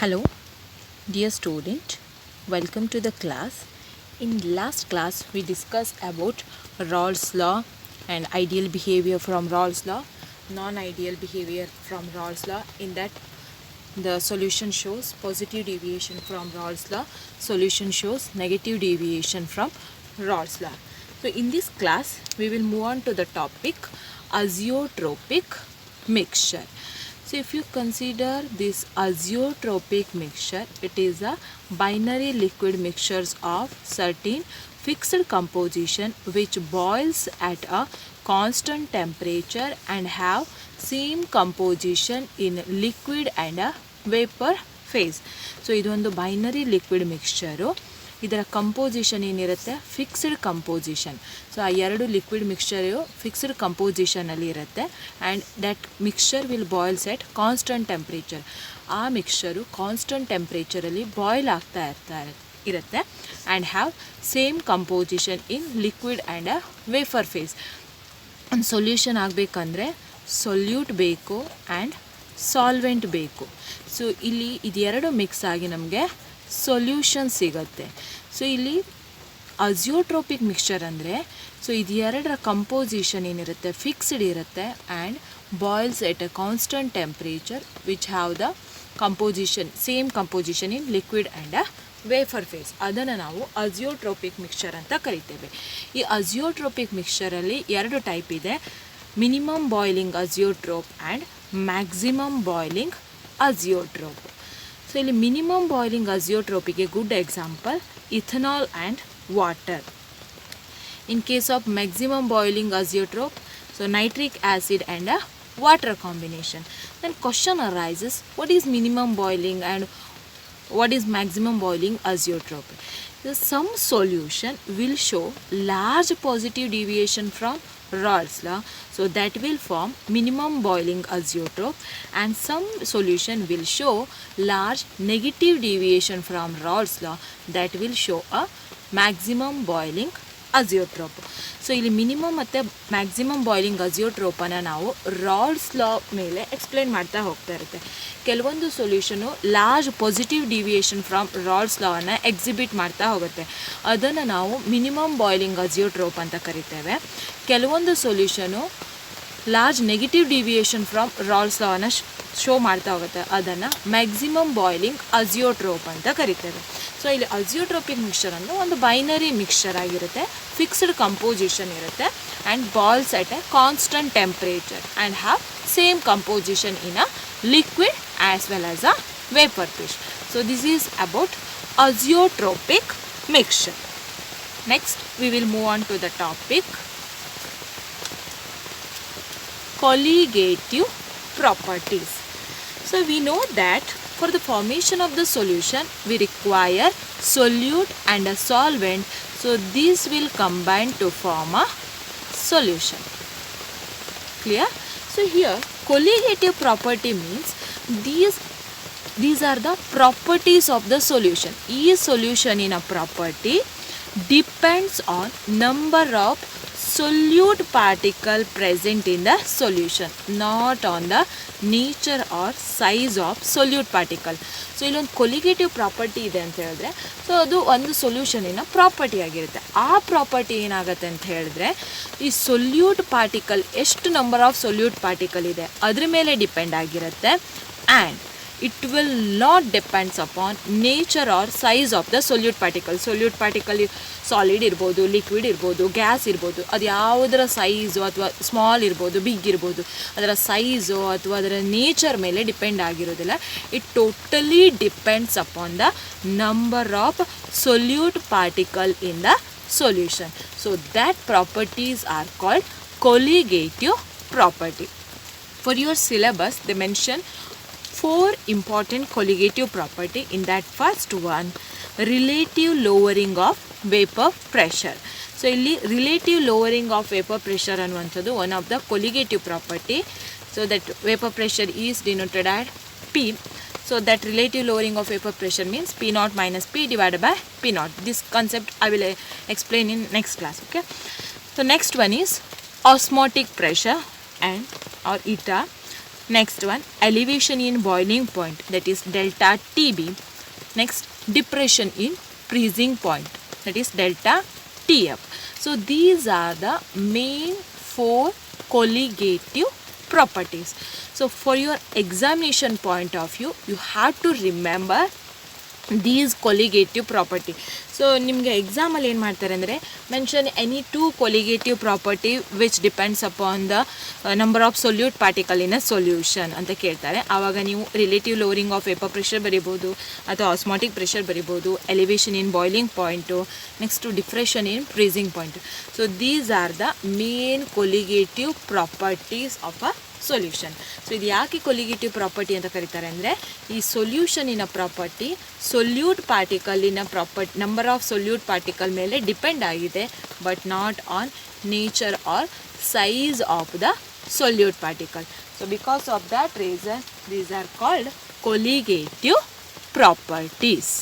Hello, dear student. Welcome to the class. In last class, we discussed about Rawls law and ideal behavior from Rawls law, non-ideal behavior from Rawls law. In that, the solution shows positive deviation from Rawls law. Solution shows negative deviation from Rawls law. So, in this class, we will move on to the topic azeotropic mixture. So if you consider this azeotropic mixture, it is a binary liquid mixtures of certain fixed composition which boils at a constant temperature and have same composition in liquid and a vapor phase. So ಇದೊಂದು binary liquid mixture. ಇದರ composition ಏನಿರುತ್ತೆ fixed composition. So ಆ ಎರಡು liquid mixture fixed ಕಂಪೋಸಿಷನಲ್ಲಿ ಇರುತ್ತೆ and that mixture will boils at constant temperature. ಆ mixture constant ಟೆಂಪ್ರೇಚರಲ್ಲಿ boil ಆಗ್ತಾ ಇರುತ್ತೆ and have same composition in liquid and a vapour phase. ಒಂದು ಸೊಲ್ಯೂಷನ್ ಆಗಬೇಕಂದ್ರೆ ಸೊಲ್ಯೂಟ್ ಬೇಕು ಆ್ಯಂಡ್ ಸಾಲ್ವೆಂಟ್ ಬೇಕು. ಸೊ ಇಲ್ಲಿ ಇದೆರಡು ಮಿಕ್ಸ್ ಆಗಿ ನಮಗೆ ಸೊಲ್ಯೂಷನ್ ಸಿಗುತ್ತೆ. ಸೊ ಇಲ್ಲಿ ಅಜಿಯೋಟ್ರೋಪಿಕ್ ಮಿಕ್ಸ್ಚರ್ ಅಂದರೆ ಸೊ ಇದು ಎರಡರ ಕಂಪೋಸಿಷನ್ ಏನಿರುತ್ತೆ ಫಿಕ್ಸ್ಡ್ ಇರುತ್ತೆ and boils at a constant temperature which have the composition same composition in liquid and a vapour phase. ಅದನ್ನು ನಾವು ಅಜಿಯೋಟ್ರೋಪಿಕ್ ಮಿಕ್ಸ್ಚರ್ ಅಂತ ಕರಿತೇವೆ. ಈ ಅಜಿಯೋಟ್ರೋಪಿಕ್ ಮಿಕ್ಸ್ಚರಲ್ಲಿ ಎರಡು ಟೈಪ್ ಇದೆ, minimum boiling azeotrope and maximum boiling azeotrope. So ಇಲ್ಲಿ ಮಿನಿಮಮ್ ಬಾಯ್ಲಿಂಗ್ ಅಜಿಯೋಟ್ರೋಪಿಗೆ good example ethanol and water. In case of maximum boiling azeotrope, so nitric acid and a water combination. Then question arises, what is minimum boiling and what is maximum boiling azeotrope? So some solution will show large positive deviation from Rawls law, so that will form minimum boiling azeotrope, and some solution will show large negative deviation from Rawls law, that will show a maximum boiling azeotrope. So ಇಲ್ಲಿ minimum ಮತ್ತು maximum boiling ಅಜಿಯೋಟ್ರೋಪನ್ನು ನಾವು Raoult's law ಮೇಲೆ explain ಮಾಡ್ತಾ ಹೋಗ್ತಾ ಇರುತ್ತೆ. ಕೆಲವೊಂದು solution large positive deviation from Raoult's ಲಾವನ್ನು ಎಕ್ಸಿಬಿಟ್ ಮಾಡ್ತಾ ಹೋಗುತ್ತೆ, ಅದನ್ನು ನಾವು ಮಿನಿಮಮ್ ಬಾಯ್ಲಿಂಗ್ ಅಜಿಯೋಟ್ರೋಪ್ ಅಂತ ಕರಿತೇವೆ. ಕೆಲವೊಂದು solution large negative deviation from Raoult's ಲಾವನ್ನು ಶೋ ಮಾಡ್ತಾ ಹೋಗುತ್ತೆ, ಅದನ್ನು ಮ್ಯಾಕ್ಸಿಮಮ್ ಬಾಯ್ಲಿಂಗ್ ಅಜಿಯೋಟ್ರೋಪ್ ಅಂತ ಕರಿತೇವೆ. ಸೊ ಇಲ್ಲಿ ಅಜಿಯೋಟ್ರೋಪಿಕ್ ಮಿಕ್ಸ್ಚರ್ ಅಂದರೆ ಒಂದು ಬೈನರಿ ಮಿಕ್ಸ್ಚರ್ ಆಗಿರುತ್ತೆ, ಫಿಕ್ಸ್ಡ್ ಕಂಪೋಸಿಷನ್ ಇರುತ್ತೆ and boils at a constant temperature and have same composition in a liquid as well as a vapour phase. So this is about azeotropic mixture. Next we will move on to the topic colligative properties. So we know that for the formation of the solution we require solute and a solvent, so these will combine to form a solution. Clear? So here colligative property means these are the properties of the solution. Each solution in a property depends on number of solute particle present in the solution, not on the nature or size of solute particle. So ಇಲ್ಲೊಂದು colligative property ಇದೆ ಅಂತ ಹೇಳಿದ್ರೆ, so ಅದು ಒಂದು ಸೊಲ್ಯೂಷನಿನ property ಆಗಿರುತ್ತೆ. ಆ property ಏನಾಗುತ್ತೆ ಅಂತ ಹೇಳಿದ್ರೆ, ಈ ಸೊಲ್ಯೂಟ್ ಪಾರ್ಟಿಕಲ್ ಎಷ್ಟು ನಂಬರ್ ಆಫ್ ಸೊಲ್ಯೂಟ್ ಪಾರ್ಟಿಕಲ್ ಇದೆ ಅದ್ರ ಮೇಲೆ ಡಿಪೆಂಡ್ ಆಗಿರುತ್ತೆ and it will not depends upon nature or size of the solute particle. Solute particle solid ಇರ್ಬೋದು, ಲಿಕ್ವಿಡ್ ಇರ್ಬೋದು, ಗ್ಯಾಸ್ ಇರ್ಬೋದು, ಅದು ಯಾವುದರ ಸೈಜು ಅಥವಾ ಸ್ಮಾಲ್ ಇರ್ಬೋದು, ಬಿಗ್ ಇರ್ಬೋದು, ಅದರ ಸೈಜು ಅಥವಾ ಅದರ ನೇಚರ್ ಮೇಲೆ ಡಿಪೆಂಡ್ ಆಗಿರೋದಿಲ್ಲ. It totally depends upon the number of solute particle in the solution. So that properties are called colligative property. For your syllabus they mention 4 important colligative property. In that first one, relative lowering of vapor pressure. So ಇಲ್ಲಿ relative lowering of vapor pressure ಅನ್ನುವಂಥದ್ದು one of the colligative property. So that vapor pressure is denoted as P. So that relative lowering of vapor pressure means P naught minus P divided by P naught. This concept I will explain in next class. Okay. So next one is osmotic pressure and or eta. Next one, elevation in boiling point, that is delta TB. Next, depression in freezing point, that is delta TF. So these are the main 4 colligative properties. So for your examination point of view, you have to remember these colligative property. So ನಿಮಗೆ ಎಕ್ಸಾಮಲ್ಲಿ ಏನು ಮಾಡ್ತಾರೆ ಅಂದರೆ mention any 2 colligative property which depends upon the number of solute particle in a solution ಅಂತ ಕೇಳ್ತಾರೆ. ಆವಾಗ ನೀವು relative lowering of vapour pressure ಬರಿಬೋದು ಅಥವಾ ಆಸ್ಮಾಟಿಕ್ ಪ್ರೆಷರ್ ಬರಿಬೋದು, elevation in boiling point, next depression in freezing point. So these are the main colligative properties of a solution. So ಇದು ಯಾಕೆ colligative property ಅಂತ ಕರೀತಾರೆ ಅಂದರೆ ಈ ಸೊಲ್ಯೂಷನಿನ ಪ್ರಾಪರ್ಟಿ ಸೊಲ್ಯೂಟ್ ಪಾರ್ಟಿಕಲಿನ ನಂಬರ್ ಆಫ್ ಸೊಲ್ಯೂಟ್ ಪಾರ್ಟಿಕಲ್ ಮೇಲೆ ಡಿಪೆಂಡ್ ಆಗಿದೆ, but not on nature or size of the solute particle. So because of that reason these are called colligative properties.